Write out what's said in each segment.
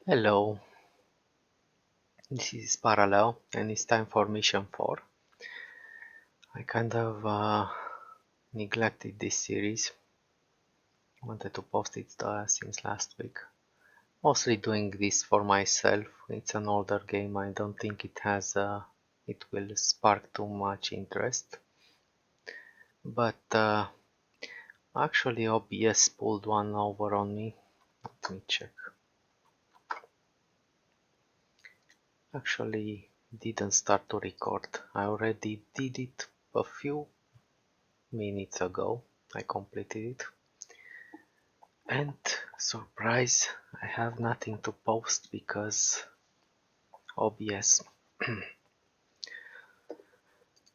Hello, this is Paraleo and it's time for mission 4. I kind of neglected this series. Wanted to post it since last week. Mostly doing this for myself. It's an older game. I don't think it will spark too much interest. But actually OBS pulled one over on me. Let me check. Actually didn't start to record. I already did it a few minutes ago. I completed it. And surprise, I have nothing to post because OBS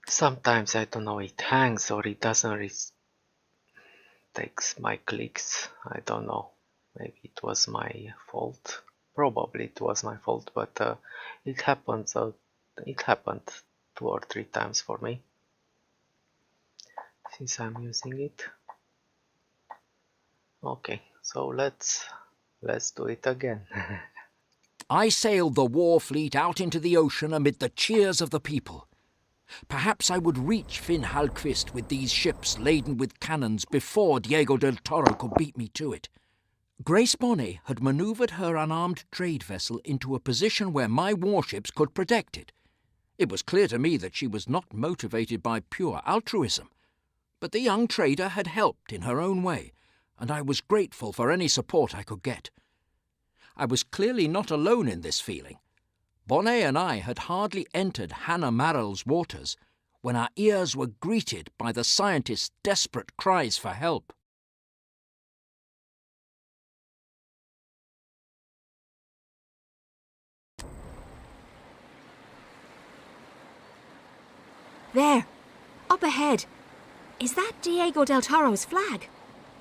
sometimes I don't know, it hangs or it doesn't takes my clicks. I don't know, maybe it was my fault. Probably it was my fault, but it happened 2 or 3 times for me since I'm using it. Okay, so let's do it again. I sailed the war fleet out into the ocean amid the cheers of the people. Perhaps I would reach Finn Halkvist with these ships laden with cannons before Diego del Toro could beat me to it. Grace Bonnet had manoeuvred her unarmed trade vessel into a position where my warships could protect it. It was clear to me that she was not motivated by pure altruism, but the young trader had helped in her own way, and I was grateful for any support I could get. I was clearly not alone in this feeling. Bonnet and I had hardly entered Hannah Marrell's waters when our ears were greeted by the scientist's desperate cries for help. There, up ahead. Is that Diego del Toro's flag?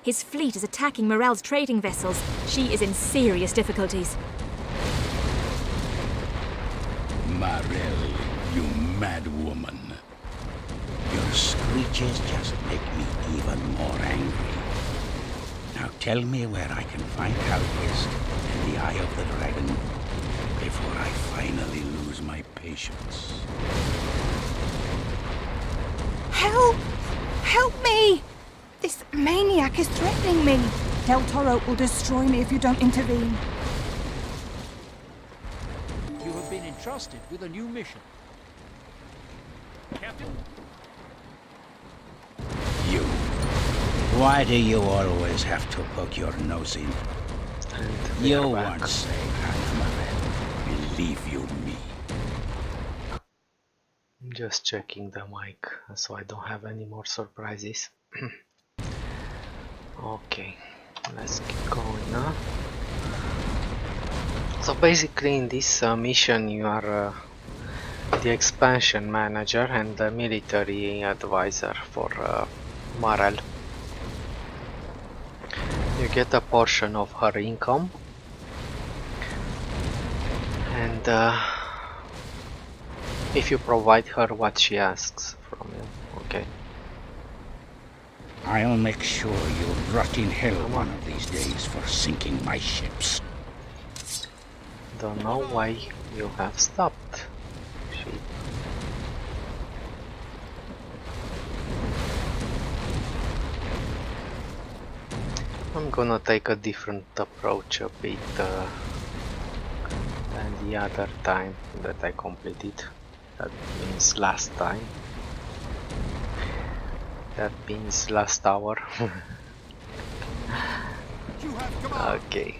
His fleet is attacking Morel's trading vessels. She is in serious difficulties. Marrell, you mad woman. Your screeches just make me even more angry. Now tell me where I can find Halkvist and the Eye of the Dragon before I finally lose my patience. Help! Help me! This maniac is threatening me. Del Toro will destroy me if you don't intervene. You have been entrusted with a new mission. Captain? You. Why do you always have to poke your nose in? You once saved Hannah Marrell. Believe you me. I'm just checking the mic so I don't have any more surprises. Okay, let's keep going now. So basically in this mission you are the expansion manager and the military advisor for Marrell. You get a portion of her income and if you provide her what she asks from you, okay? I'll make sure you rot in hell one of these days for sinking my ships. Don't know why you have stopped. I'm gonna take a different approach a bit than the other time that I completed. That means last time. That means last hour. Okay,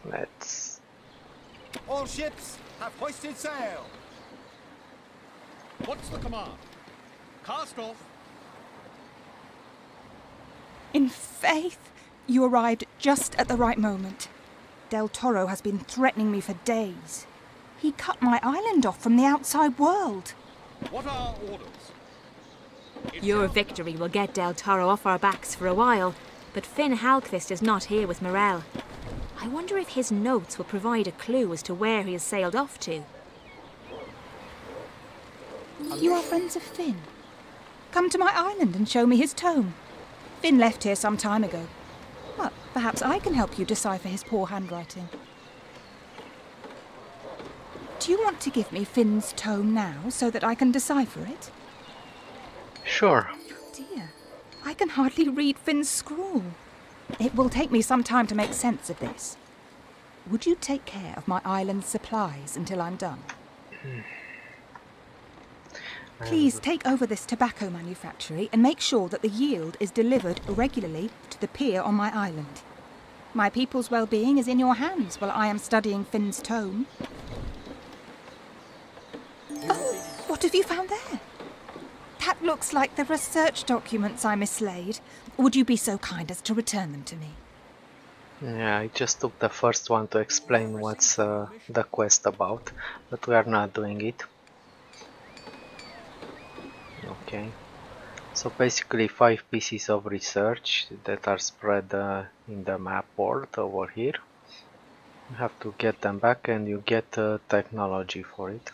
let's. All ships have hoisted sail. What's the command? Cast off. In faith, you arrived just at the right moment. Del Toro has been threatening me for days. He cut my island off from the outside world. What are orders? Your victory will get Del Toro off our backs for a while, but Finn Halkvist is not here with Morel. I wonder if his notes will provide a clue as to where he has sailed off to. You are friends of Finn. Come to my island and show me his tome. Finn left here some time ago. Well, perhaps I can help you decipher his poor handwriting. Do you want to give me Finn's tome now so that I can decipher it? Sure. Oh dear, I can hardly read Finn's scrawl. It will take me some time to make sense of this. Would you take care of my island's supplies until I'm done? Please take over this tobacco manufactory and make sure that the yield is delivered regularly to the pier on my island. My people's well-being is in your hands while I am studying Finn's tome. Oh, what have you found there? That looks like the research documents I mislaid. Would you be so kind as to return them to me? Yeah, I just took the first one to explain what's the quest about, but we are not doing it. Okay. So basically 5 pieces of research that are spread in the map board over here. You have to get them back and you get technology for it.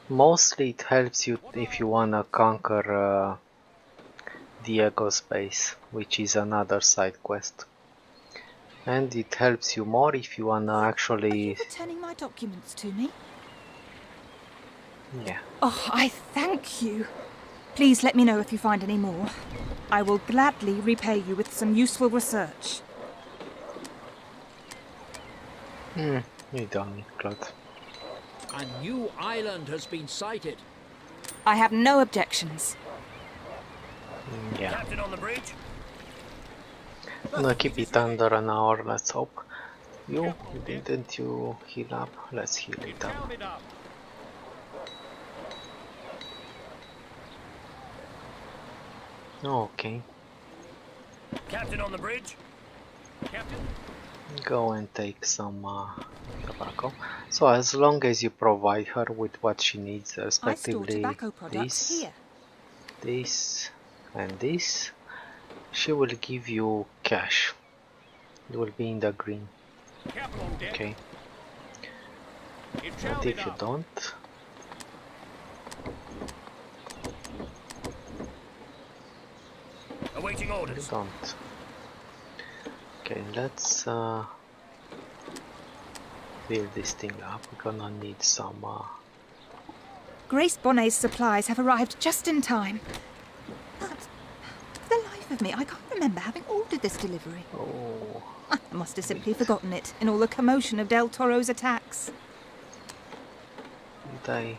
Mostly it helps you if you wanna conquer Diego's base, which is another side quest. And it helps you more if you wanna Are actually... you returning my documents to me? Yeah. Oh, I thank you. Please let me know if you find any more. I will gladly repay you with some useful research. You don't need cloth. A new island has been sighted. I have no objections. Yeah. Captain on the bridge. I'm gonna keep it under an hour, let's hope. Didn't you heal up? Let's heal It it up. shall be done. Okay, Captain on the bridge. Captain, go and take some tobacco. So as long as you provide her with what she needs, I store respectively tobacco products this, here. this, and this, she will give you cash. It will be in the green. Captain on deck. Okay, It shall and be if you done. don't, Awaiting you orders. don't. Okay, let's build this thing up. We're gonna need some Grace Bonnet's supplies have arrived just in time. But, for the life of me, I can't remember having ordered this delivery. oh, I must have simply forgotten it in all the commotion of Del Toro's attacks. did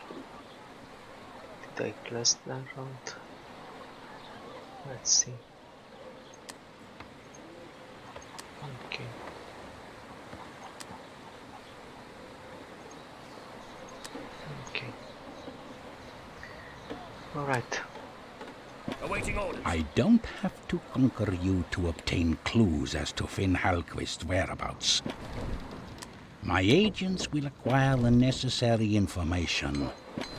I close that round? Let's see. Okay. Okay. Alright. Awaiting orders. I don't have to conquer you to obtain clues as to Finn Halquist's whereabouts. My agents will acquire the necessary information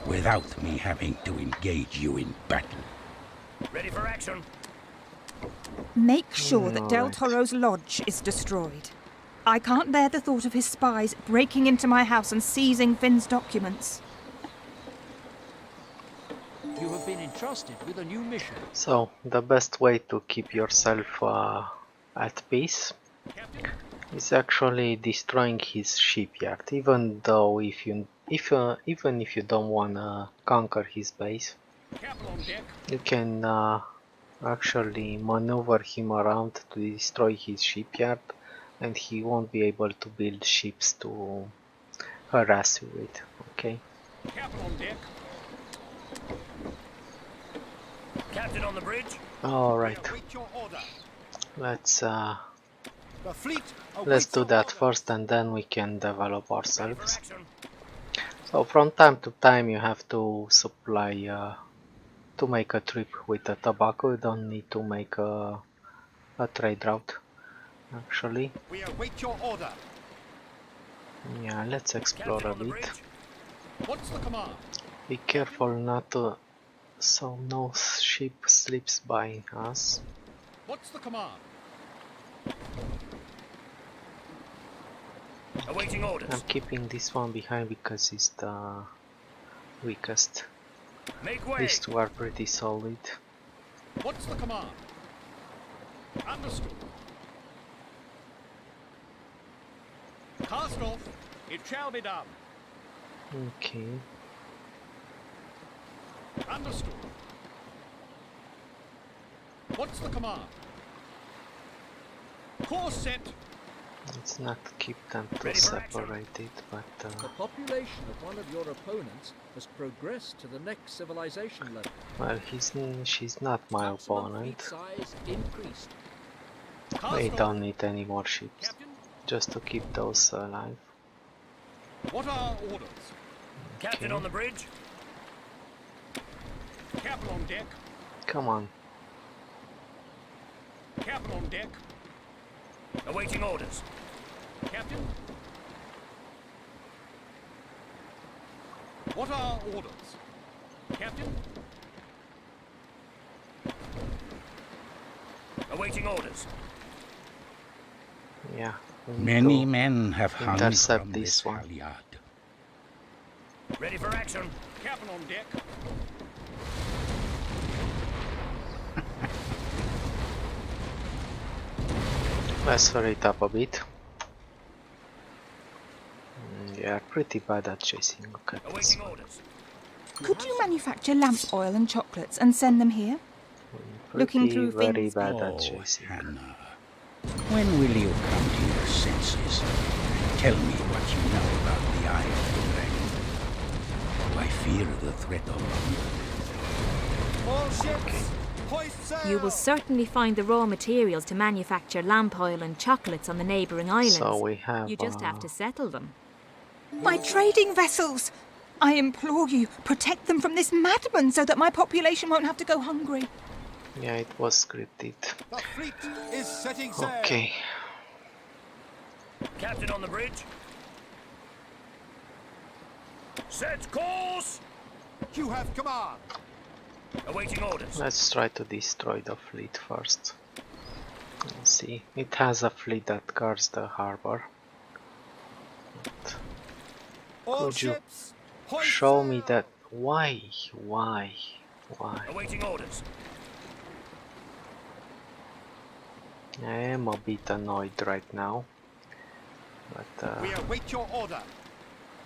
without me having to engage you in battle. Ready for action. Make sure that Del Alright. Toro's lodge is destroyed. I can't bear the thought of his spies breaking into my house and seizing Finn's documents. You have been entrusted with a new mission. So, the best way to keep yourself at peace Captain, is actually destroying his shipyard. Even though even if you don't wanna conquer his base, Captain on deck. you can actually maneuver him around to destroy his shipyard, and he won't be able to build ships to harass you with. Okay. Captain on deck. Captain on the bridge. All We right. await your order. Let's The fleet. let's awaits do your that orders. first, and then we can develop Ready for ourselves. action. So from time to time you have to supply to make a trip with the tobacco. You don't need to make a trade route. Actually, We await your order. yeah, let's explore Captain a on the bit. bridge. What's the command? Be careful not to, so no ship slips by us. What's the command? Awaiting orders. I'm keeping this one behind because it's the weakest. Make way. These two are pretty solid. What's the command? Understood. Cast off. It shall be done. Okay. Understood. What's the command? Course set. Let's not keep them too Ready for action. separated, but The population of one of your opponents has progressed to the next civilization level. well, she's not my Maximum opponent. fleet size increased. We Cast don't on. need any more ships, Captain, just to keep those alive. what are orders? Captain on the bridge. Captain on deck. Come on. Captain on deck. Awaiting orders. Captain. What are orders? Captain. Awaiting orders. Yeah. we need Many to men have hung intercept from this this one. halyard. Ready for action. Captain on deck. Let's hurry it up a bit. They are pretty bad at chasing. Look at this. Awaiting orders. Could you manufacture lamp oil and chocolates and send them here? Looking through very things- bad at Oh, chasing. Hannah, when will you come to your senses? Tell me what you know about the Iron Dragon. Do I fear the threat of hunger? All ships, hoist sail! You will certainly find the raw materials to manufacture lamp oil and chocolates on the neighbouring islands. So we have. You just have to settle them. My trading vessels! I implore you, protect them from this madman so that my population won't have to go hungry. Yeah, it was scripted. The fleet is setting sail. Okay. Captain on the bridge. Set course. You have command. Awaiting orders. Let's try to destroy the fleet first. Let's see. It has a fleet that guards the harbor. But All could you ships, hoist show me sail! that? Why? Why? Awaiting orders. I am a bit annoyed right now. But We await your order.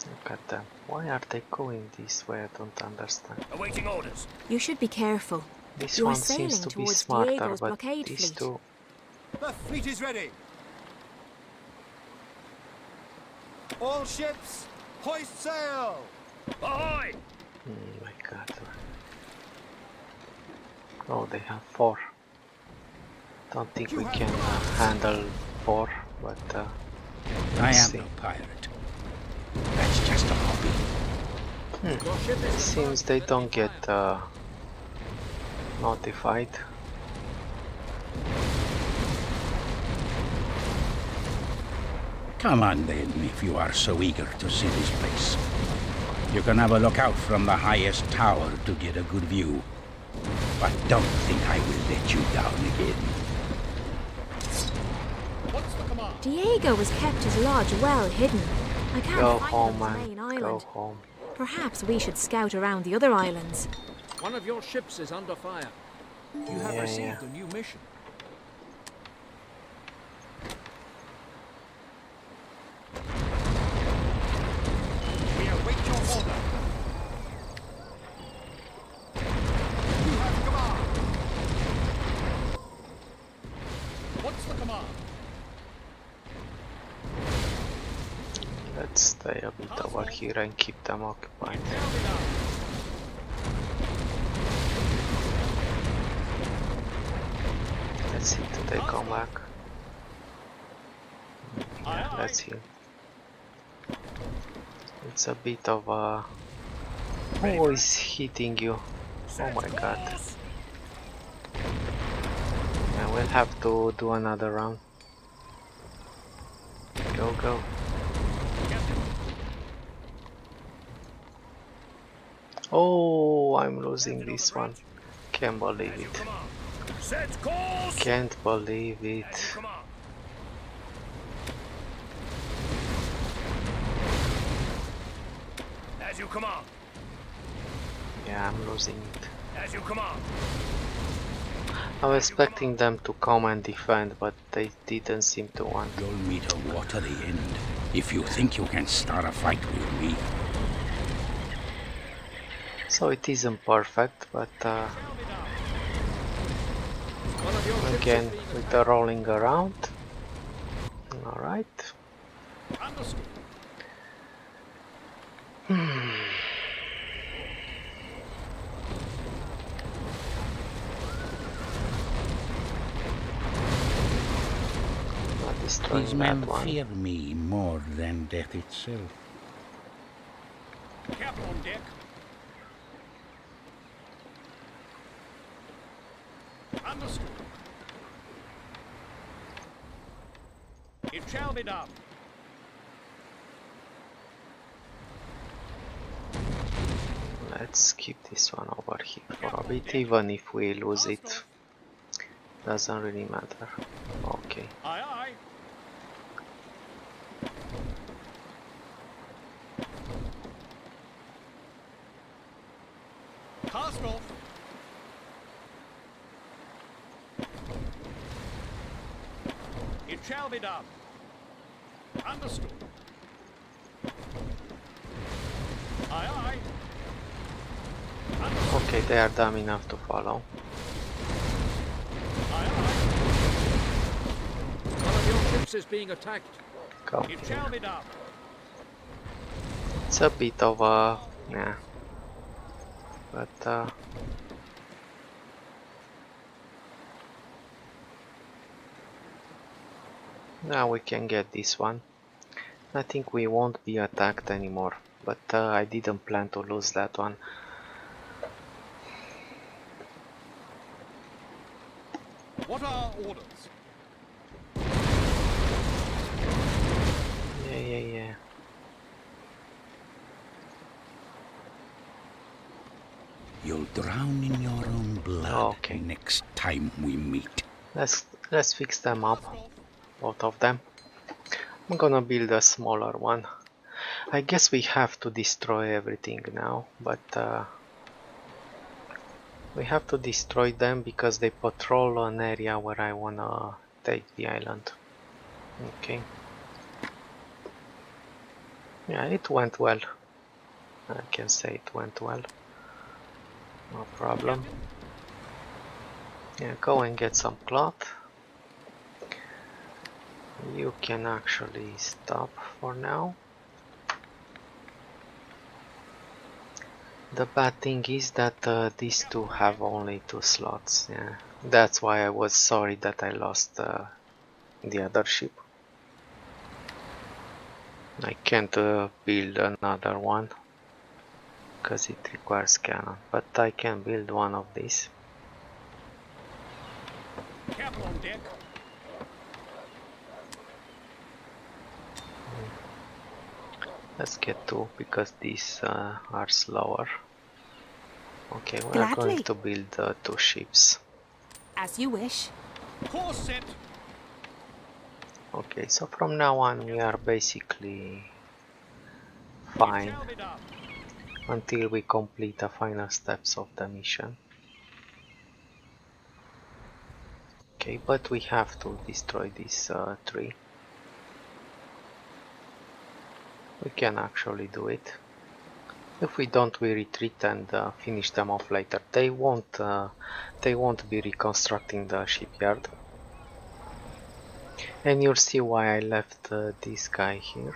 look at them. Why are they going this way? I don't understand. Awaiting orders. You should be careful. This You are one seems sailing to be towards smarter, Diego's but blockade these fleet. two. The fleet is ready. All ships, hoist sail! Ahoy! My god. Oh, they have 4. Don't think we can handle 4, but I let's am see. no pirate. That's just a hobby. Your ship is It seems they don't get notified. Come on then, if you are so eager to see this place. You can have a look out from the highest tower to get a good view. But don't think I will let you down again. What's the command? Diego has kept his lodge well hidden. I can't Go find home, his man. main Go island. home. Perhaps we should scout around the other islands. One of your ships is under fire. You have Yeah, received yeah. a new mission. We await your order. You have command. What's the command? Let's stay a bit over here and keep them occupied. Tell me now. Let's see, do they come back? Aye, Yeah, aye. let's see. It's a bit of a... Who is hitting you? Oh my god. Course. I will have to do another round. Go, go. Oh, I'm losing this one. Can't believe it. Command. Set course. Can't believe it. Command. As you command. Yeah, I'm losing it. As you command. I was expecting them to come and defend, but they didn't seem to want. You'll meet a watery end if you think you can start a fight with me. So it isn't perfect, but One of your ships again is being with the rolling around. Alright. understood. Not These destroying men that one. fear me more than death itself. Captain on deck. Understood. It shall be done. Let's keep this one over here for a bit, even if we lose it. Doesn't really matter. Okay. Aye, aye. Cast off. It shall be done. Understood. Aye, aye. Understood. Okay, they are dumb enough to follow. Aye, aye. One of your ships is being attacked. Go. It shall be done. It's a bit of a... yeah. But now we can get this one. I think we won't be attacked anymore, but I didn't plan to lose that one. What are orders? Yeah. You'll drown in your own blood Okay. next time we meet. Let's fix them up, both of them. I'm gonna build a smaller one. I guess we have to destroy everything now, but we have to destroy them because they patrol an area where I wanna take the island. Okay. Yeah, it went well. I can say it went well. No problem. Yeah, go and get some cloth. You can actually stop for now. The bad thing is that these two have only 2 slots. Yeah, that's why I was sorry that I lost the other ship. I can't build another one because it requires cannon, but I can build one of these. Captain on deck. Let's get 2 because these are slower. Okay, we are Gladly. going to build 2 ships. As you wish. Course set. Okay, so from now on we are basically It fine shall be done. until we complete the final steps of the mission. Okay, but we have to destroy these 3. We can actually do it. If we don't, we retreat and finish them off later. They won't be reconstructing the shipyard. And you'll see why I left this guy here.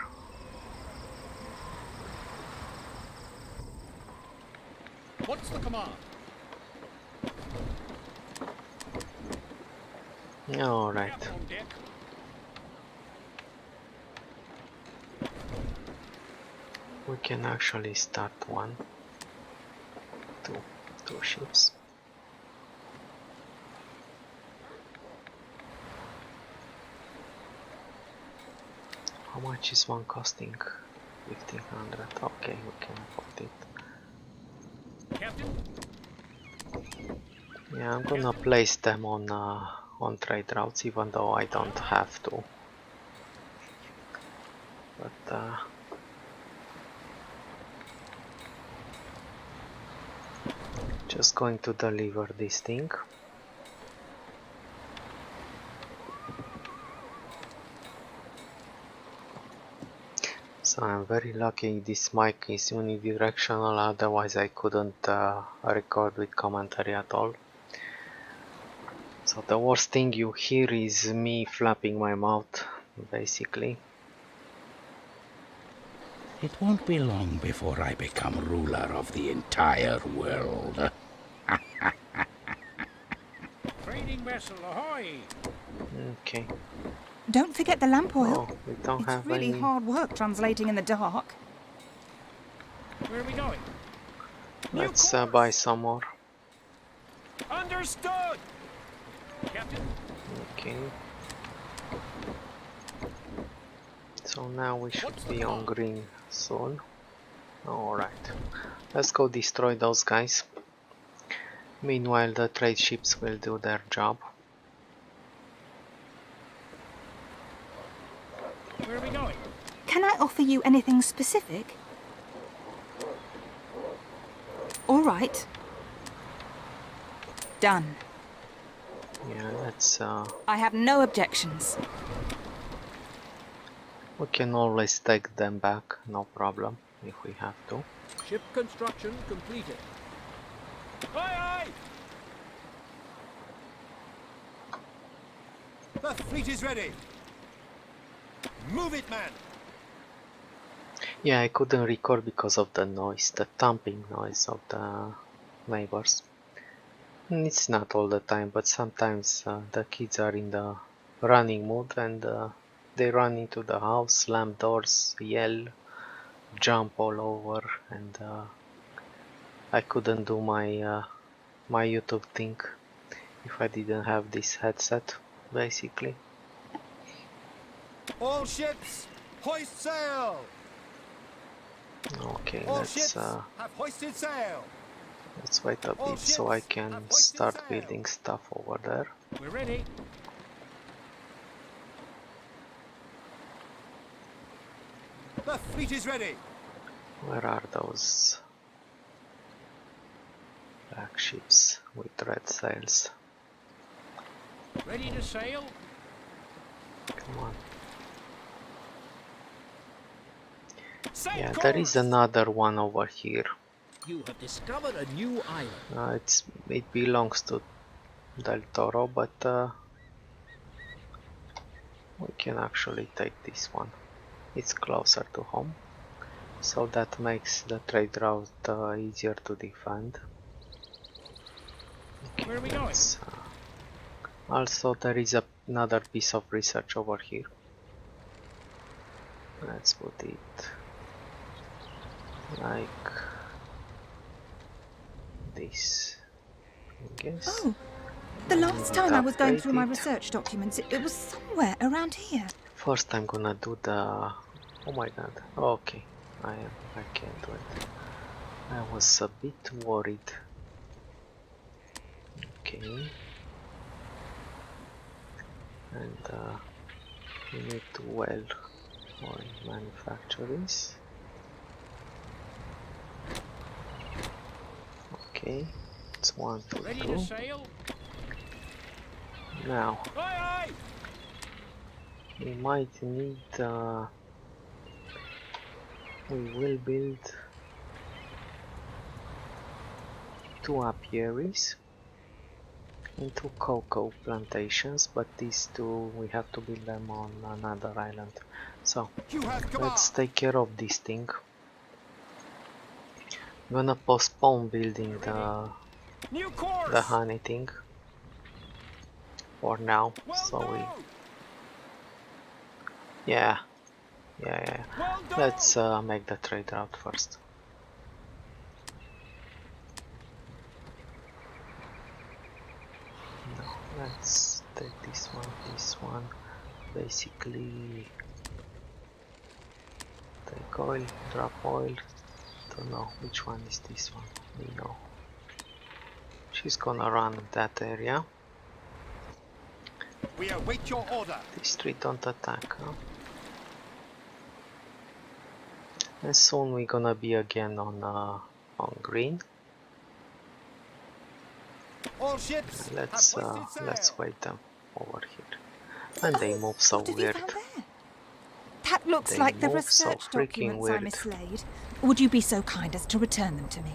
What's the command? Alright. Captain on deck. We can actually start 1, 2 ships. How much is one costing? 1500. Okay, we can afford it. Captain. Yeah, I'm gonna place them on trade routes, even though I don't have to. But just going to deliver this thing. So I'm very lucky this mic is unidirectional, otherwise I couldn't record with commentary at all. So the worst thing you hear is me flapping my mouth, basically. It won't be long before I become ruler of the entire world. Trading vessel ahoy! Okay. Don't forget the lamp oil. Oh, we don't It's have really any. hard work translating in the dark. Where are we going? Let's buy some more. Understood! Captain, Okay. So now we should be on green soon. Alright. Let's go destroy those guys. Meanwhile, the trade ships will do their job. where are we going? Can I offer you anything specific? All right. Done. Yeah, let's I have no objections. we can always take them back, no problem, if we have to. Ship construction completed. Aye, aye! The fleet is ready. Move it, man. Yeah, I couldn't record because of the noise, the thumping noise of the neighbors. It's not all the time, but sometimes the kids are in the running mood and they run into the house, slam doors, yell, jump all over, and I couldn't do my my YouTube thing if I didn't have this headset, basically. All ships, hoist sail. Okay, All let's ships have hoisted sail. let's wait a All bit so I ships can have hoisted start sail. building stuff over there. We're ready. The fleet is ready. Where are those black ships with red sails? Ready to sail? Come on. Set Yeah, course! there is another one over here. You have discovered a new island. It belongs to Del Toro, but we can actually take this one. It's closer to home, so that makes the trade route easier to defend. Okay, Where are we going? let's, also, there is another piece of research over here. Let's put it like this, I guess. Oh, the last time I was going through my Upgrade it. research documents, it was somewhere around here. First I'm gonna do the... Oh my god. Okay. I can't do it. I was a bit worried. Okay. And we need to weld or manufacture this. Okay. It's 1, 2, Ready to 2. sail? Now Aye, aye! we might need we will build 2 apiaries and 2 cocoa plantations, but these 2 we have to build them on another island. So You have command. let's take care of this thing. I'm gonna postpone building New course! the honey thing for now. Well So we done. yeah. Well done. Let's make the trade route first. No, let's take this one. Basically, take oil, drop oil. Don't know which one is this one. We know. She's gonna run that area. We await your order. These 3 don't attack, huh? And soon we're gonna be again on green. All ships Let's have hoisted sail. let's wait them over here. And they move so What have you weird. found there? That looks They like the move so research freaking documents I weird. mislaid. Would you be so kind as to return them to me?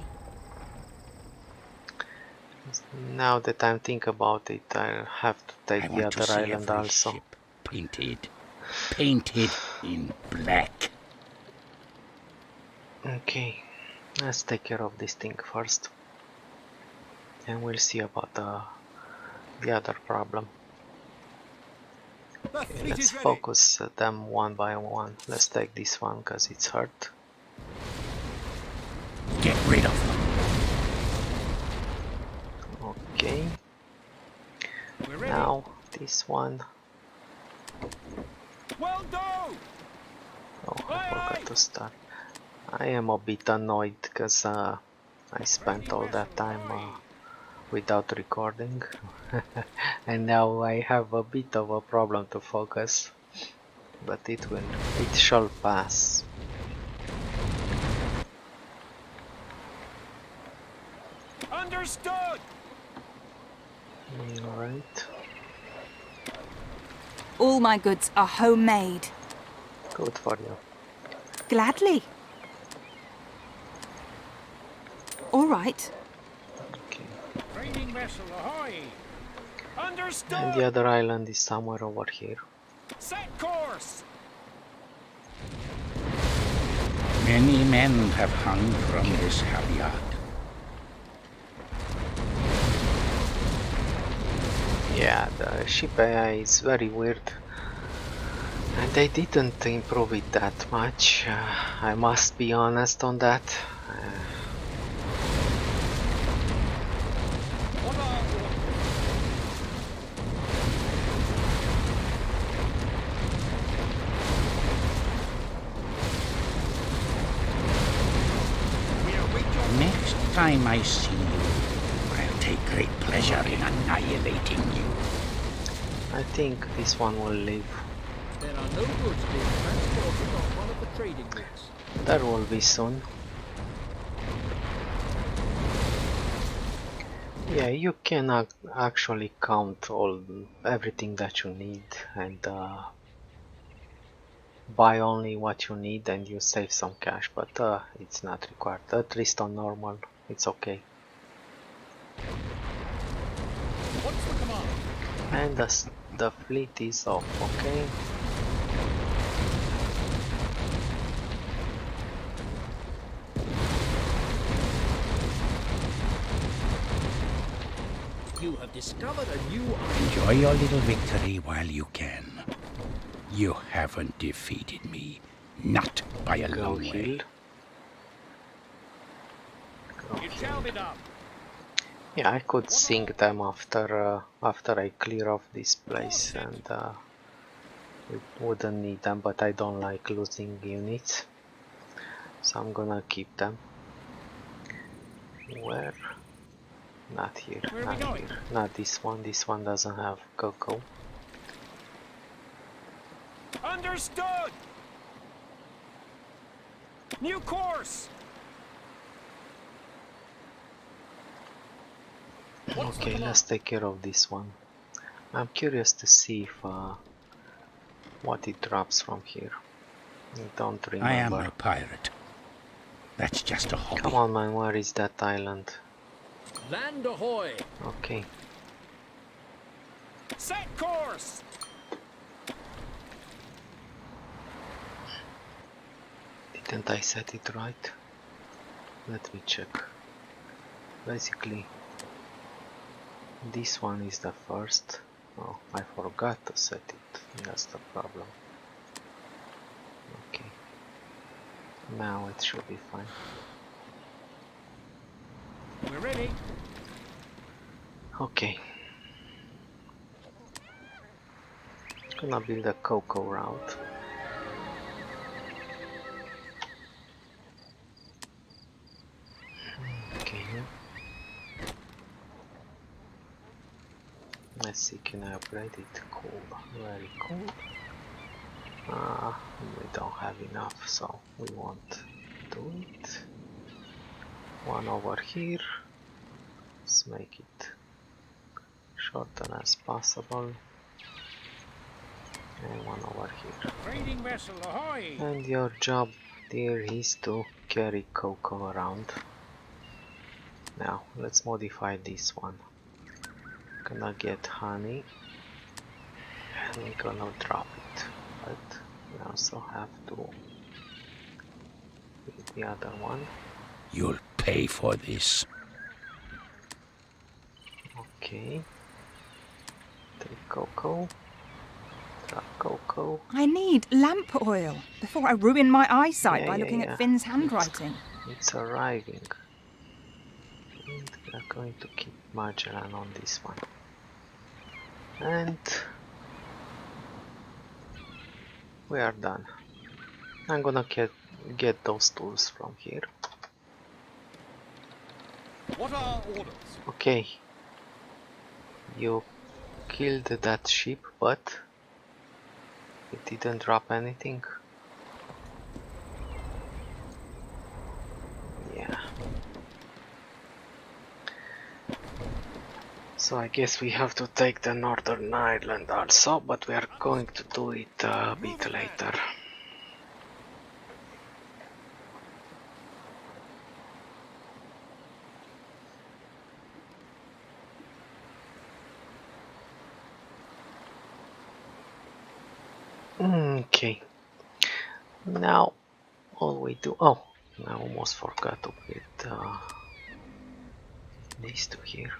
Now that I'm thinking about it, I'll have to I take the want to other see island every also. ship painted in black. Okay, let's take care of this thing first. And we'll see about the other problem. The Okay, fleet let's is ready. focus them one by one. Let's take this one because it's hurt. Get rid of them. Okay, We're ready. now this one. Well done. Oh, I forgot to start. I am a bit annoyed because I spent all that time without recording. And now I have a bit of a problem to focus. But it shall pass. Understood. Alright, All my goods are homemade. good for you. Gladly. All right. Okay. Trading vessel ahoy! Understood. And the other island is somewhere over here. Set course. Many men have hung from this halyard. Yeah, the ship AI is very weird. And they didn't improve it that much. I must be honest on that. Next time I see you, I'll take great pleasure in annihilating you. I think this one will leave. There are no goods being transported on one of the trading routes. There will be soon. Yeah, you can actually count everything that you need and buy only what you need and you save some cash, but it's not required. At least on normal, it's okay. What's the command? And the fleet is off, okay? You have discovered a new island. Enjoy your little victory while you can. You haven't defeated me, not by a Go long heal. way. It shall be done. Yeah, I could sink them after I clear off this place, and we wouldn't need them, but I don't like losing units, so I'm gonna keep them. Where? Not here, Where are we not going? here, not this one. This one doesn't have cocoa. Understood. New course. Okay, let's take care of this one. I'm curious to see if what it drops from here. I don't remember. I am no pirate. That's just a hobby. Come on, man, where is that island? Land ahoy! Okay, Set course. didn't I set it right? Let me check. Basically, this one is the first. Oh, I forgot to set it. That's the problem. Okay. Now it should be fine. We're ready. Okay. Gonna build a cocoa route. Okay. Let's see, can I upgrade it? Cool, very cool. We don't have enough, so we won't do it. One over here. Let's make it shorter as possible. and one over here. Trading vessel ahoy! And your job there is to carry cocoa around. Now let's modify this one. Gonna get honey and we're gonna drop it, but we also have to get the other one. You'll pay for this. Okay, take cocoa, drop cocoa. I need lamp oil before I ruin my eyesight by looking Yeah. at Finn's handwriting. It's arriving. And we are going to keep Magellan on this one. And we are done. I'm gonna get those tools from here. What are orders? Okay. You killed that ship, but it didn't drop anything. Yeah. So I guess we have to take the Northern Ireland also, but we are going to do it a bit later. Okay. Now all we do. Oh, I almost forgot to put these two here.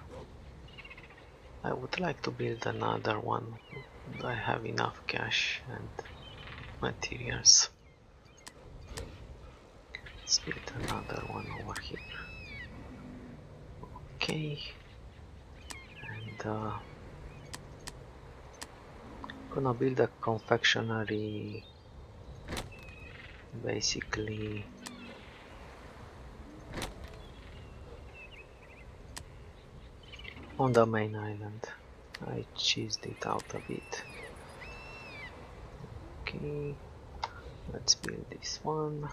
I would like to build another one. I have enough cash and materials. Let's build another one over here. Okay. And gonna build a confectionery basically on the main island. I cheesed it out a bit. Okay, let's build this one.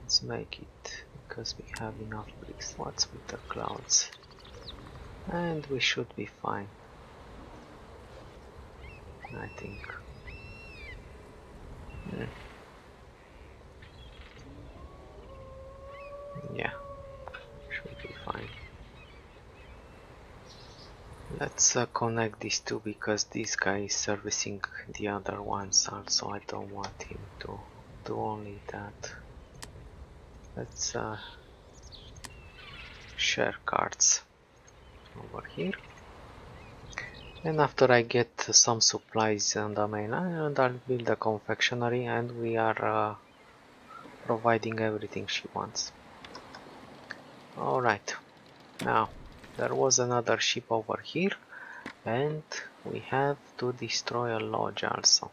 Let's make it, because we have enough bricks. What's with the clouds? And we should be fine, I think. Yeah, should be fine. Let's connect these two, because this guy is servicing the other ones also. I don't want him to do only that. Let's share cards over here. And after I get some supplies on the main island, I'll build a confectionery, and we are providing everything she wants. Alright, now there was another ship over here, and we have to destroy a lodge also.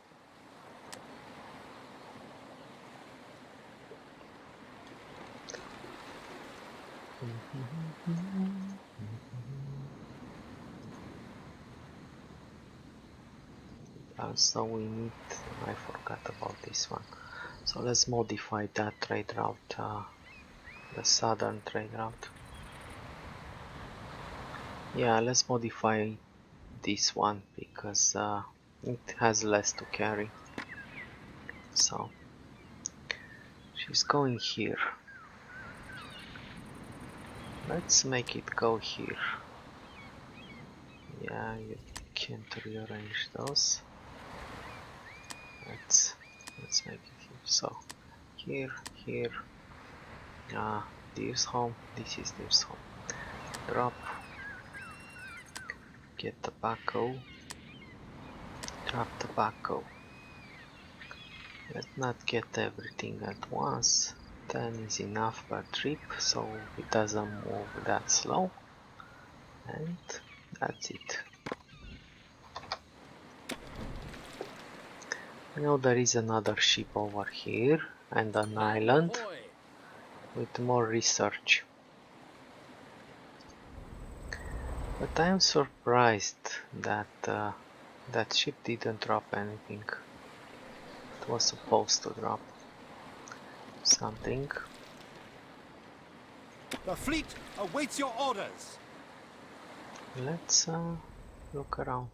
Also we need, I forgot about this one, so let's modify that trade route, the southern trade route. Yeah, let's modify this one, because it has less to carry. So she's going here. Let's make it go here. Yeah, you can't rearrange those. Let's make it here. So here, Deer's home. This is Deer's home. Drop. Get tobacco. Drop tobacco. Let's not get everything at once. 10 is enough per trip, so it doesn't move that slow. And that's it. Now there is another ship over here and an island with more research. But I'm surprised that that ship didn't drop anything. It was supposed to drop something. The fleet awaits your orders. Let's look around.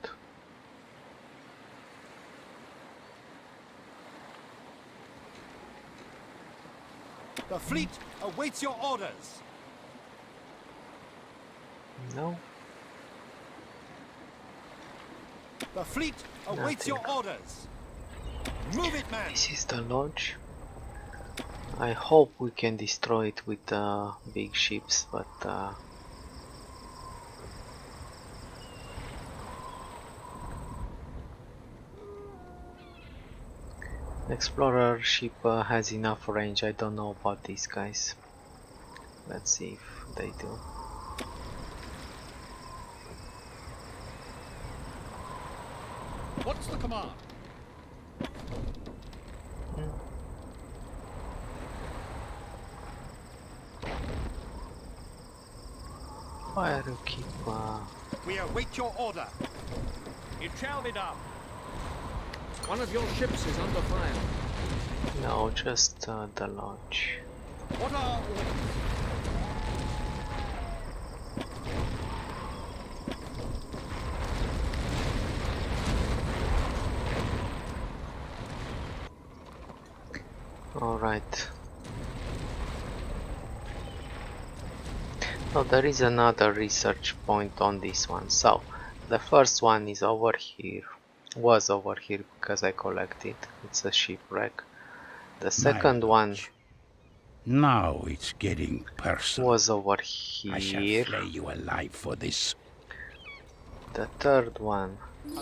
The fleet awaits your orders. No. The fleet awaits your orders. Move it, man. This is the lodge. I hope we can destroy it with big ships, but explorer ship has enough range. I don't know about these guys. Let's see if they do. What's the command? Why do you keep We await your order. It shall be done. One of your ships is under fire. no, just the lodge. What are orders? Alright. So there is another research point on this one. So the first one is over here. Was over here because I collected. It's a shipwreck. The second one Now it's getting personal. was over I shall here. flay you alive for this. The third one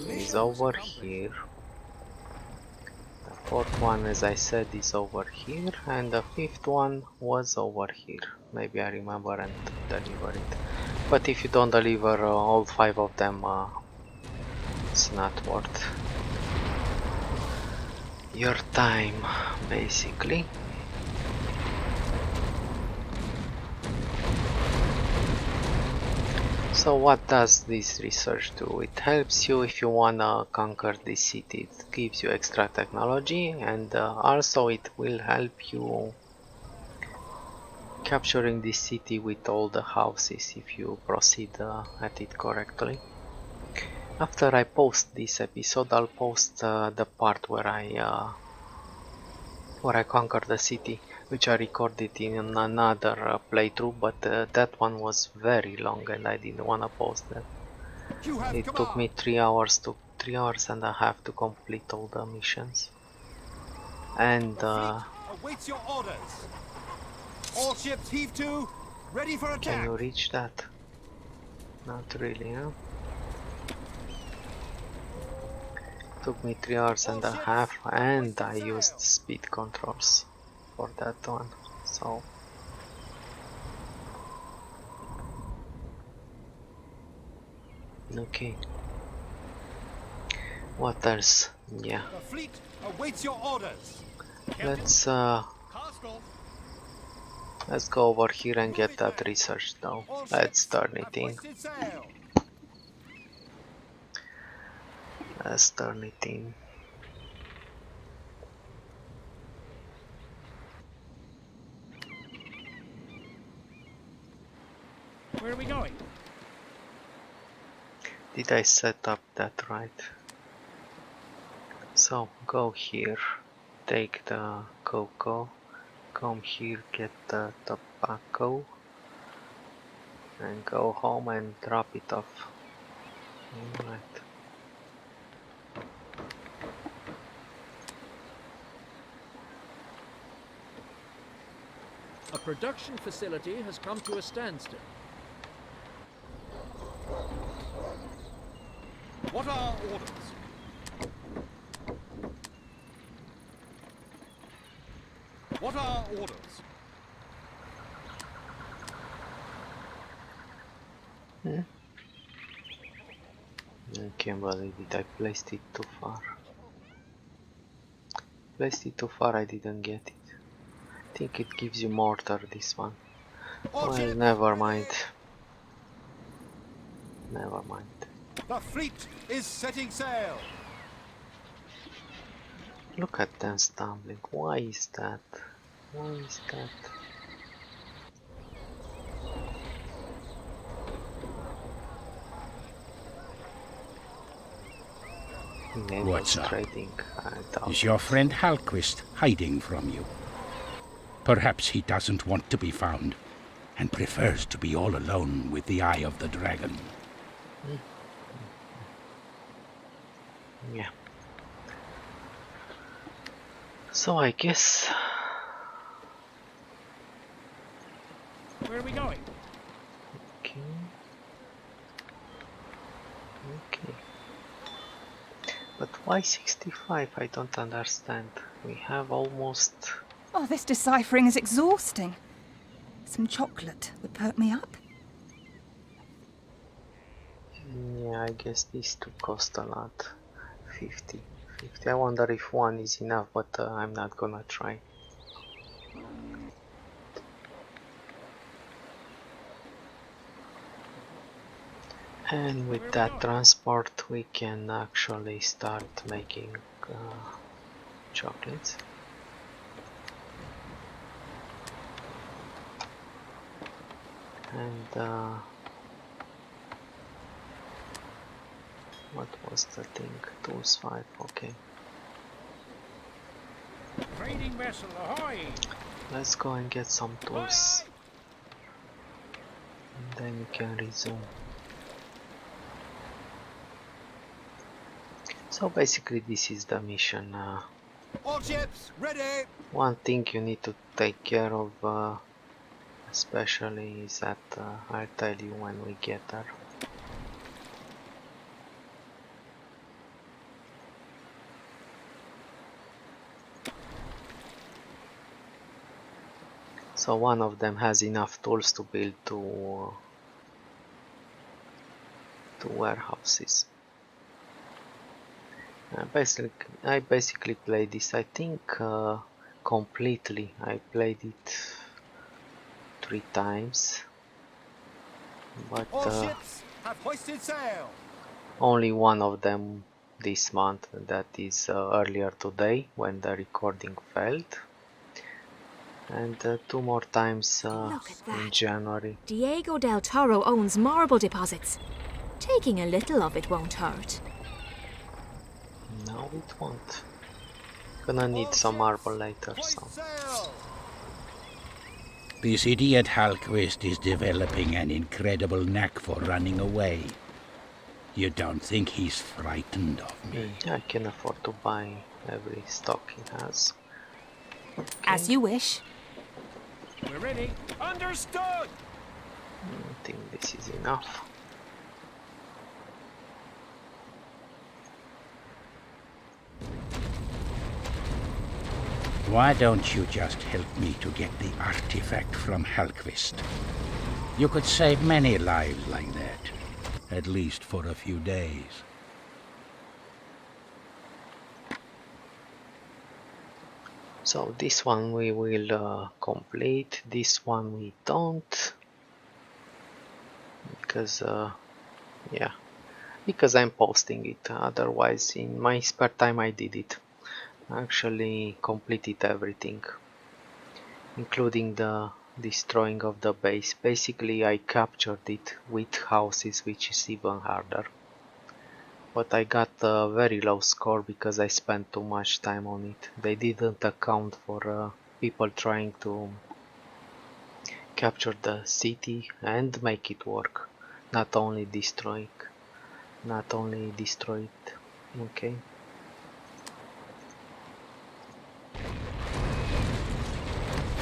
is over here. The fourth one, as I said, is over here, and the fifth one was over here. Maybe I remember and deliver it. But if you don't deliver all 5 of them, it's not worth your time, basically. So what does this research do? It helps you if you wanna conquer this city. It gives you extra technology, and also it will help you capturing this city with all the houses if you proceed at it correctly. After I post this episode, I'll post the part where I conquered the city, which I recorded in another playthrough, but that one was very long and I didn't want to post that. It took me 3 hours and a half to complete all the missions. And Awaits your orders. All ships heave to, ready for can attack. you reach that? Not really, huh? Took me 3 hours and a half, and I used speed controls for that one, so okay. What else? Yeah, The fleet awaits your orders. let's Castle. let's go over here and get that research though. All Let's ships turn have it in. hoisted sail. Let's turn it in. Where are we going? Did I set up that right? So go here, take the cocoa, come here, get the tobacco, and go home and drop it off. Alright. A production facility has come to a standstill. What are orders? What are orders? I can't believe it, I placed it too far. Placed it too far, I didn't get it. I think it gives you mortar, this one. All Well, ships never mind. ready. Never mind. The fleet is setting sail. Look at them stumbling. Why is that? Why is that? What's up? Trading. I doubt Is your friend Halquist hiding from you? Perhaps he doesn't want to be found, and prefers to be all alone with the Eye of the Dragon. Yeah. So I guess... Where are we going? Okay. Okay. But why 65? I don't understand. We have almost... Oh, this deciphering is exhausting. Some chocolate would perk me up. Yeah, I guess these two cost a lot. 50. I wonder if one is enough, but I'm not gonna try. And with that transport we can actually start making chocolates. And what was the thing? Tools 5, okay. Trading vessel, ahoy! Let's go and get some tools. And then we can resume. So basically this is the mission. All ships, ready! One thing you need to take care of especially is that I'll tell you when we get there. So one of them has enough tools to build two warehouses. I basically played this, I think, completely. I played it 3 times, but All ships have hoisted sail! only one of them this month, that is earlier today when the recording failed, and 2 more times Look at that. in January. Diego del Toro owns marble deposits. Taking a little of it won't hurt. No, it won't. Gonna need some marble later, so. Hoist sail! This idiot Hallquist is developing an incredible knack for running away. You don't think he's frightened of me? I can afford to buy every stock he has. As you wish. We're ready. Understood! I think this is enough. Why don't you just help me to get the artifact from Hallquist? You could save many lives like that, at least for a few days. So this one we will complete, this one we don't, because yeah, because I'm posting it. Otherwise in my spare time I did it. Actually completed everything, including the destroying of the base. Basically I captured it with houses, which is even harder, but I got a very low score because I spent too much time on it. They didn't account for people trying to capture the city and make it work, not only destroy it. Okay.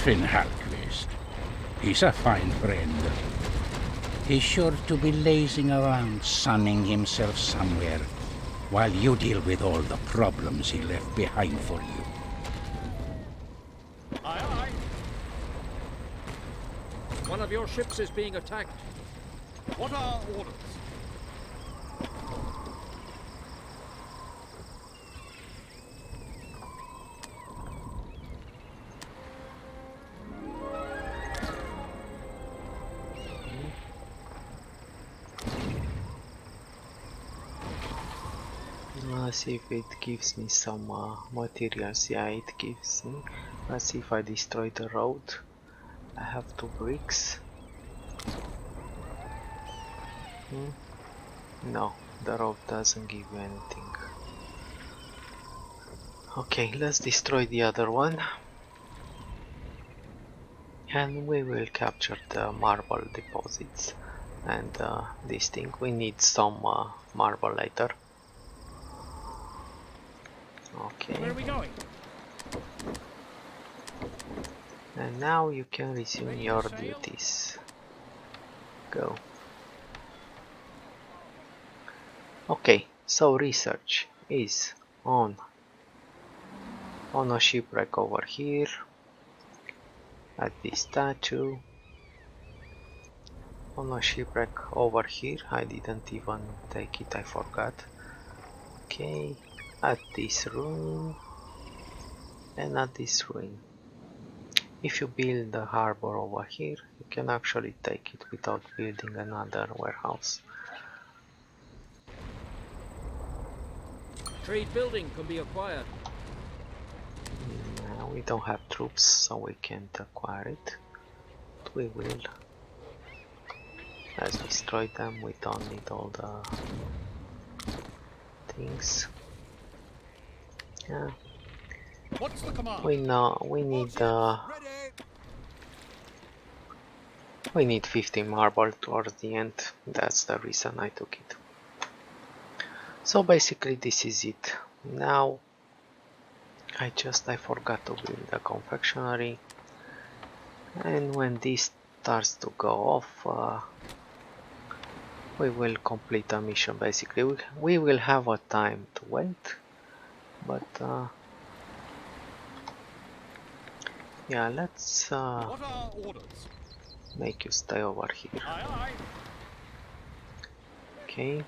Finn Hallquist. He's a fine friend. He's sure to be lazing around, sunning himself somewhere, while you deal with all the problems he left behind for you. Aye, aye. One of your ships is being attacked. What are orders? Let's see if it gives me some materials. Yeah, it gives me. Let's see if I destroy the road. I have 2 bricks. No, the road doesn't give you anything. Okay, let's destroy the other one. And we will capture the marble deposits and this thing. We need some marble later. Okay. Where are we going? And now you can resume your duties. Go. Okay, so research is on a shipwreck over here, at this statue, on a shipwreck over here. I didn't even take it, I forgot. Okay, at this ruin, and at this ruin. If you build a harbor over here, you can actually take it without building another warehouse. Trade building can be acquired. We don't have troops, so we can't acquire it. But we will. Let's destroy them. We don't need all the things. Yeah. What's the command? We need 15 marble towards the end. That's the reason I took it. So basically this is it. Now I forgot to build a confectionery, and when this starts to go off, we will complete a mission. Basically we will have a time to wait, but yeah, let's What are orders? make you stay over here. Aye, aye. Okay,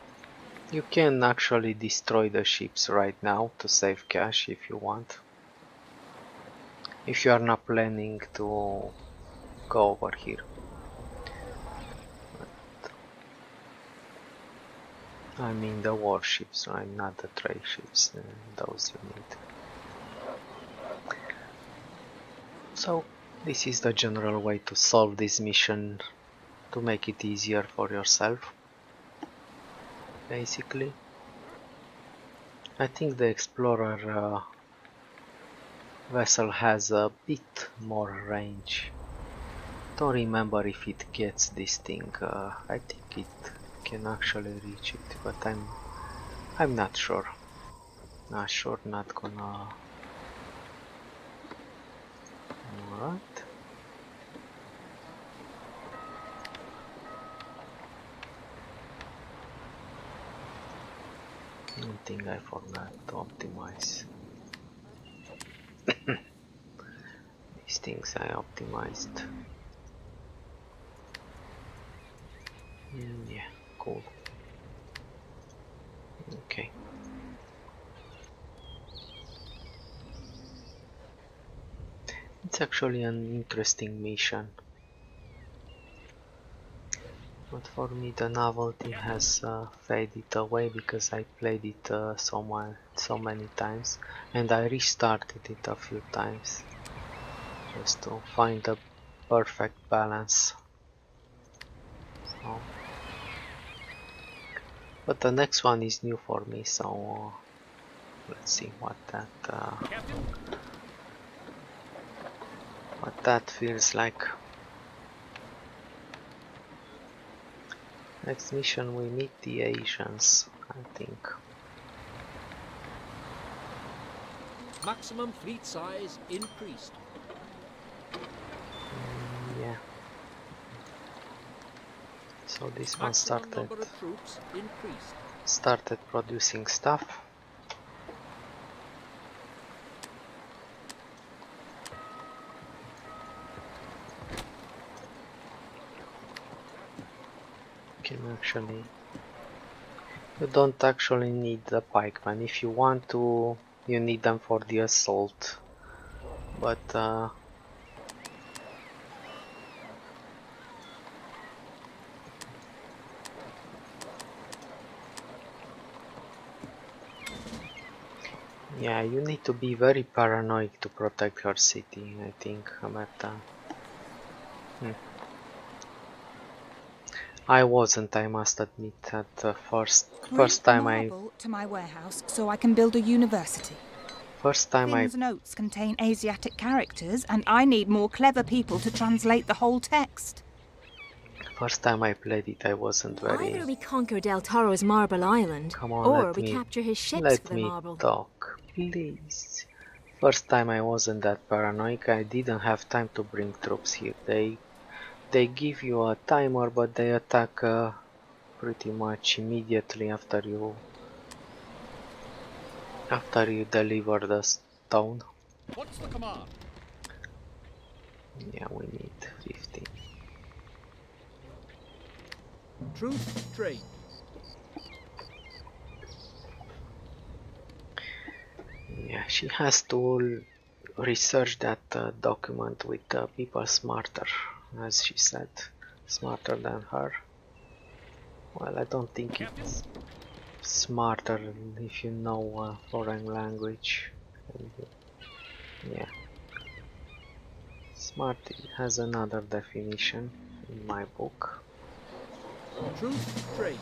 you can actually destroy the ships right now to save cash if you want, if you are not planning to go over here. I mean the warships, right? Not the trade ships, those you need. So this is the general way to solve this mission, to make it easier for yourself. Basically, I think the Explorer vessel has a bit more range. Don't remember if it gets this thing. I think it can actually reach it, but I'm not sure. Not sure. Not gonna. Alright. One thing I forgot to optimize. These things I optimized. Yeah, cool. Okay. It's actually an interesting mission. But for me the novelty has faded away because I played it so many times, and I restarted it a few times just to find the perfect balance. So, but the next one is new for me, so let's see what that feels like. Next mission we meet the Asians, I think. Maximum fleet size increased. Yeah. So this one Maximum number of troops increased. started producing stuff. You don't actually need the pikemen. If you want to, you need them for the assault, but yeah, you need to be very paranoid to protect her city, I think, but I wasn't, I must admit, at the first time to my warehouse so I can build a university. First time Finn's notes contain Asiatic characters, and I need more clever people to translate the whole text. I played it, I wasn't very... Either we conquer Del Toro's Marble Island, Come on, or we capture his ships for the let me marble. talk, please. First time I wasn't that paranoid. I didn't have time to bring troops here. They give you a timer, but they attack pretty much immediately after you deliver the stone. What's the command? Yeah, we need 15. Truth, trade. Yeah, she has to research that document with people smarter, as she said, smarter than her. Well, I don't think it's smarter if you know a foreign language. Yeah, smart has another definition in my book. Truth, trade.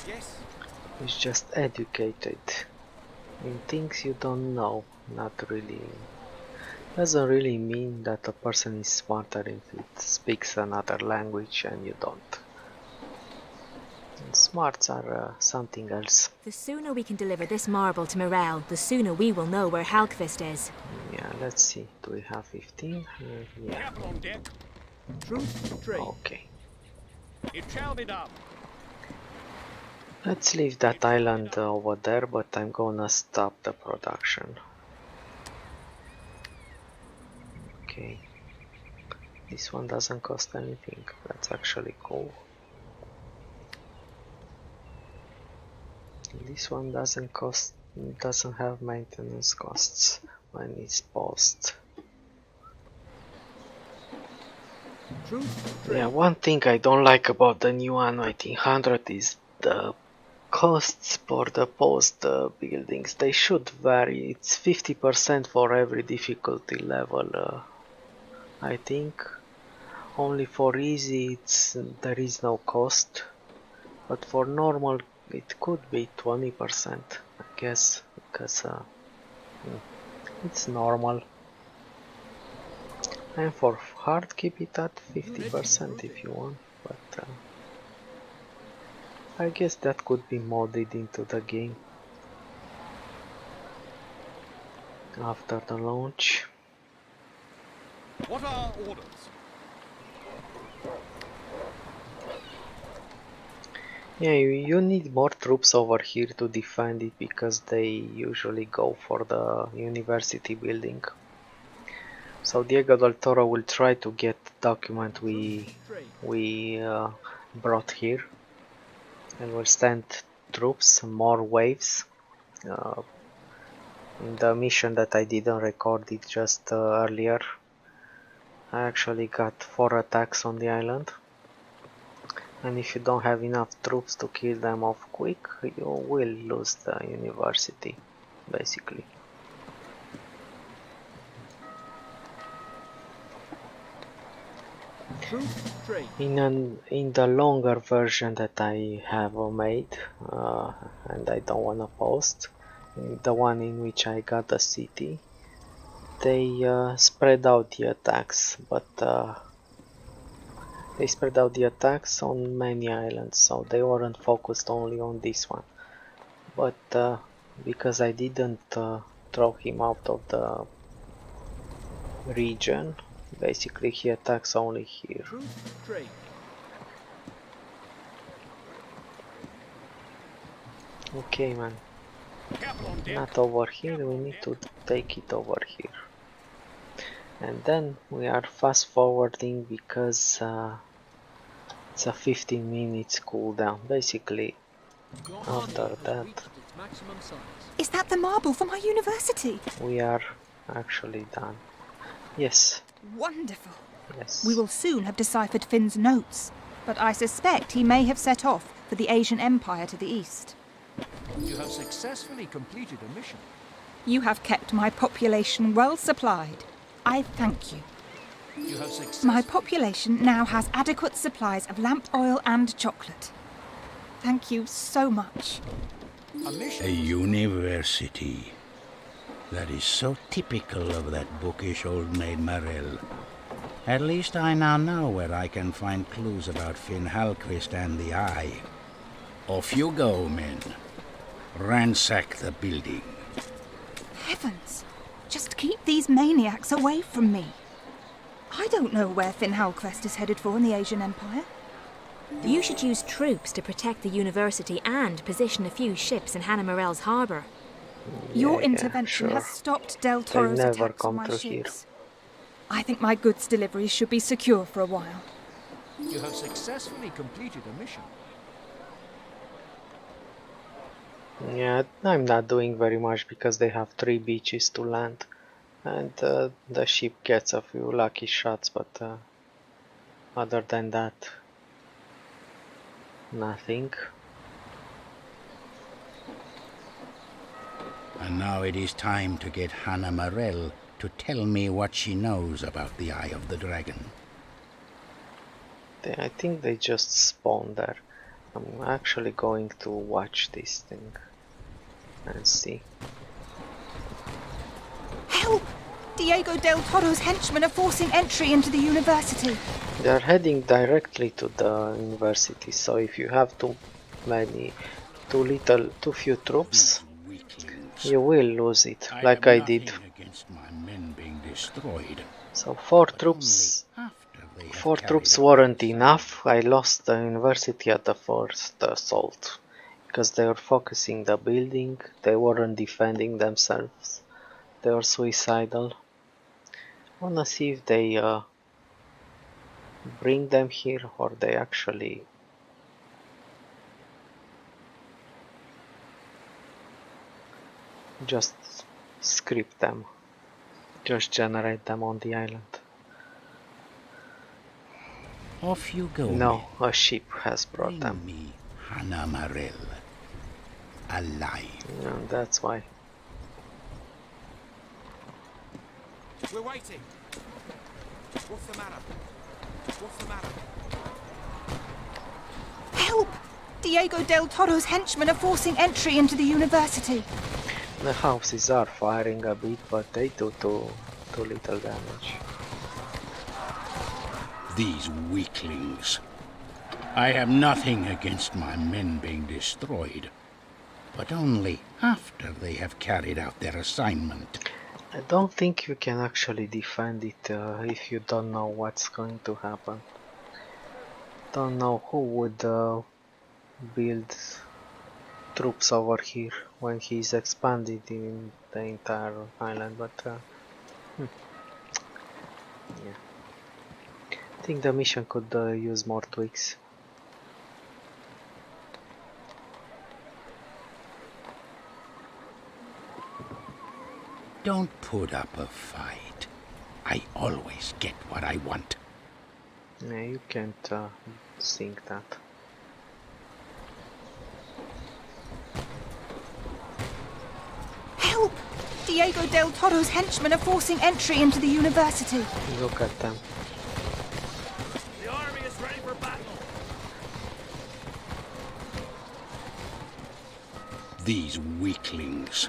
Yes. It's just educated in things you don't know. Not really. Doesn't really mean that a person is smarter if it speaks another language and you don't. And smarts are something else. The sooner we can deliver this marble to Morel, the sooner we will know where Halkvist is. Yeah, let's see. Do we have 15? Yeah. Captain on deck. Truth, trade. Okay. It shall be done. Let's leave that island over there, but I'm gonna stop the production. Okay. This one doesn't cost anything. That's actually cool. This one doesn't have maintenance costs when it's post. Truth, trade. Yeah, one thing I don't like about the new Anno 1800 is the costs for the post buildings. They should vary. It's 50% for every difficulty level. I think only for easy there is no cost, but for normal it could be 20%, I guess, because it's normal. And for hard, keep it at 50% if you want, but I guess that could be modded into the game after the launch. What are orders? Yeah, you need more troops over here to defend it, because they usually go for the university building. So Diego del Toro will try to get the document we brought here, and will send troops, more waves. In the mission that I didn't record it just earlier, I actually got 4 attacks on the island. And if you don't have enough troops to kill them off quick, you will lose the university, basically. Truth, trade. In the longer version that I have made, and I don't wanna post, the one in which I got the city, they spread out the attacks, but they spread out the attacks on many islands, so they weren't focused only on this one. But because I didn't throw him out of the region, basically he attacks only here. Truth, trade. Okay, man. Captain on deck. Not over here, we need to take it over here. And then we are fast forwarding because it's a 15 minutes cooldown. Basically, after that, Is that the marble for my university? we are actually done. Yes, Wonderful. yes. We will soon have deciphered Finn's notes, but I suspect he may have set off for the Asian Empire to the east. You have successfully completed a mission. You have kept my population well supplied. I thank you. You have successfully... My population now has adequate supplies of lamp oil and chocolate. Thank you so much. A mission. A university. That is so typical of that bookish old maid Marell. At least I now know where I can find clues about Finn Halquist and the Eye. Off you go, men. Ransack the building. Heavens! Just keep these maniacs away from me. I don't know where Finn Halquist is headed for in the Asian Empire. You should use troops to protect the university and position a few ships in Hannah Morell's harbour. Your Yeah, intervention sure. has stopped Del Toro's never attacks on come my through here. ships. I think my goods deliveries should be secure for a while. You have successfully completed a mission. Yeah, I'm not doing very much because they have 3 beaches to land. And the ship gets a few lucky shots, but other than that, nothing. And now it is time to get Hannah Morell to tell me what she knows about the Eye of the Dragon. I think they just spawned there. I'm actually going to watch this thing and see. Help! Diego Del Toro's henchmen are forcing entry into the university. They're heading directly to the university, so if you have too few troops, you will lose it, like I did. Against my men being destroyed. So four troops weren't enough. I lost the university at the first assault because they were focusing the building. They weren't defending themselves. They were suicidal. I wanna see if they bring them here or they actually just script them, just generate them on the island. Off you go. No, a ship has brought Bring them. me Hannah Morell alive. Yeah, that's why. We're waiting. What's the matter? What's the matter? Help! Diego Del Toro's henchmen are forcing entry into the university. The houses are firing a bit, but they do too little damage. These weaklings. I have nothing against my men being destroyed, but only after they have carried out their assignment. I don't think you can actually defend it if you don't know what's going to happen. Don't know who would build troops over here when he's expanded in the entire island, but yeah. I think the mission could use more tweaks. Don't put up a fight. I always get what I want. Yeah, you can't think that. Help! Diego Del Toro's henchmen are forcing entry into the university. Look at them. The army is ready for battle. These weaklings.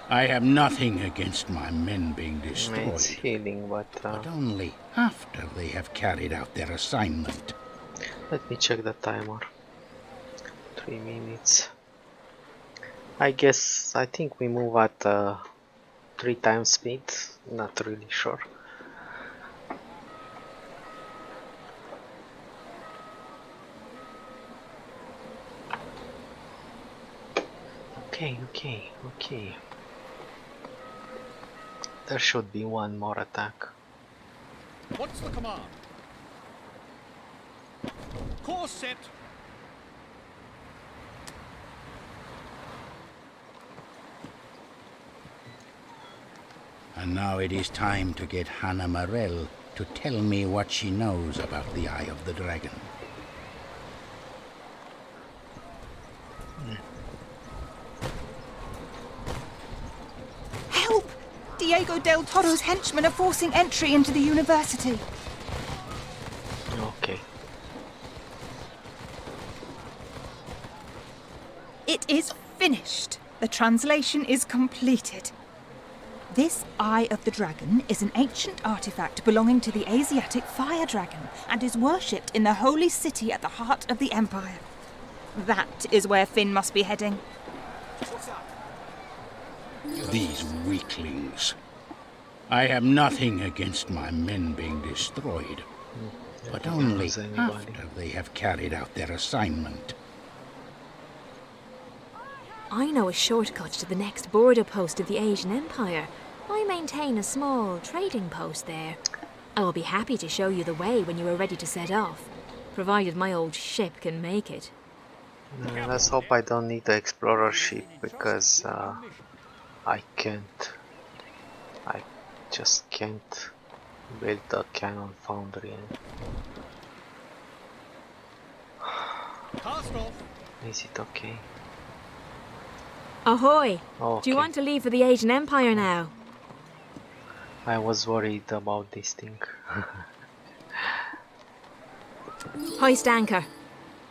I have nothing against my men being destroyed, It's healing, but but only after they have carried out their assignment. let me check the timer. 3 minutes. I think we move at 3 times speed. Not really sure. Okay. There should be one more attack. What's the command? Course set. And now it is time to get Hannah Morell to tell me what she knows about the Eye of the Dragon. Help! Diego Del Toro's henchmen are forcing entry into the university. Okay. It is finished. The translation is completed. This Eye of the Dragon is an ancient artifact belonging to the Asiatic fire dragon and is worshipped in the holy city at the heart of the Empire. That is where Finn must be heading. These weaklings. I have nothing against my men being destroyed, but only after they have carried out their assignment. I know a shortcut to the next border post of the Asian Empire. I maintain a small trading post there. I will be happy to show you the way when you are ready to set off, provided my old ship can make it. Let's hope I don't need the explorer ship, because I just can't build a cannon foundry. Cast off. Is it okay? Ahoy! Okay. Do you want to leave for the Asian Empire now? I was worried about this thing. Hoist anchor.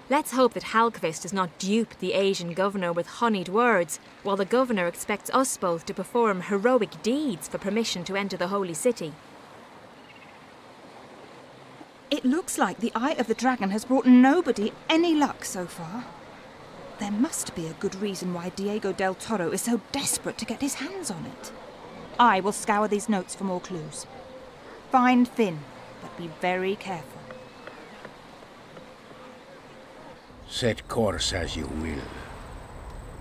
Let's hope that Halkvist does not dupe the Asian governor with honeyed words, while the governor expects us both to perform heroic deeds for permission to enter the holy city. It looks like the Eye of the Dragon has brought nobody any luck so far. There must be a good reason why Diego del Toro is so desperate to get his hands on it. I will scour these notes for more clues. Find Finn, but be very careful. Set course as you will.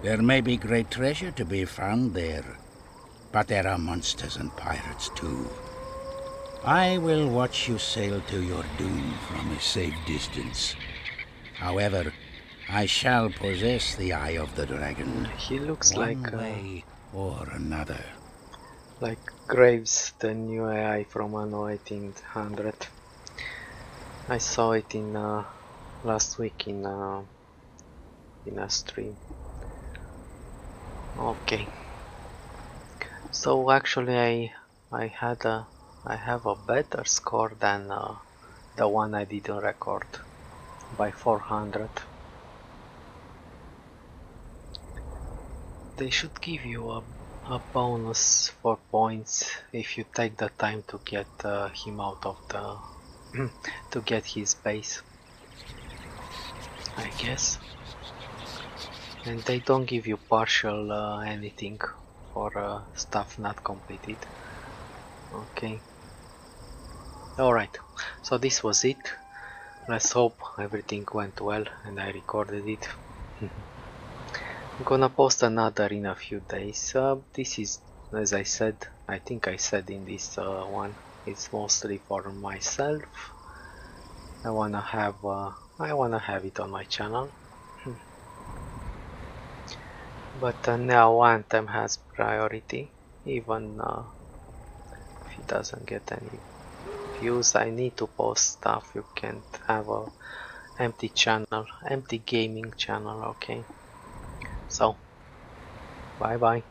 There may be great treasure to be found there, but there are monsters and pirates too. I will watch you sail to your doom from a safe distance. However, I shall possess the Eye of the Dragon. He looks one like way or another. like Graves, the new AI from Anno 1800. I saw it in last week in a stream. Okay. So actually, I have a better score than the one I didn't record by 400. They should give you a bonus for points if you take the time to get him out of the to get his base, I guess. And they don't give you partial anything for stuff not completed. Okay. Alright, so this was it. Let's hope everything went well and I recorded it. I'm gonna post another in a few days. This is, as I said, I think I said in this one, it's mostly for myself. I wanna have it on my channel. But now Anthem has priority, even if it doesn't get any views. I need to post stuff. You can't have a empty channel, empty gaming channel. Okay, so bye bye.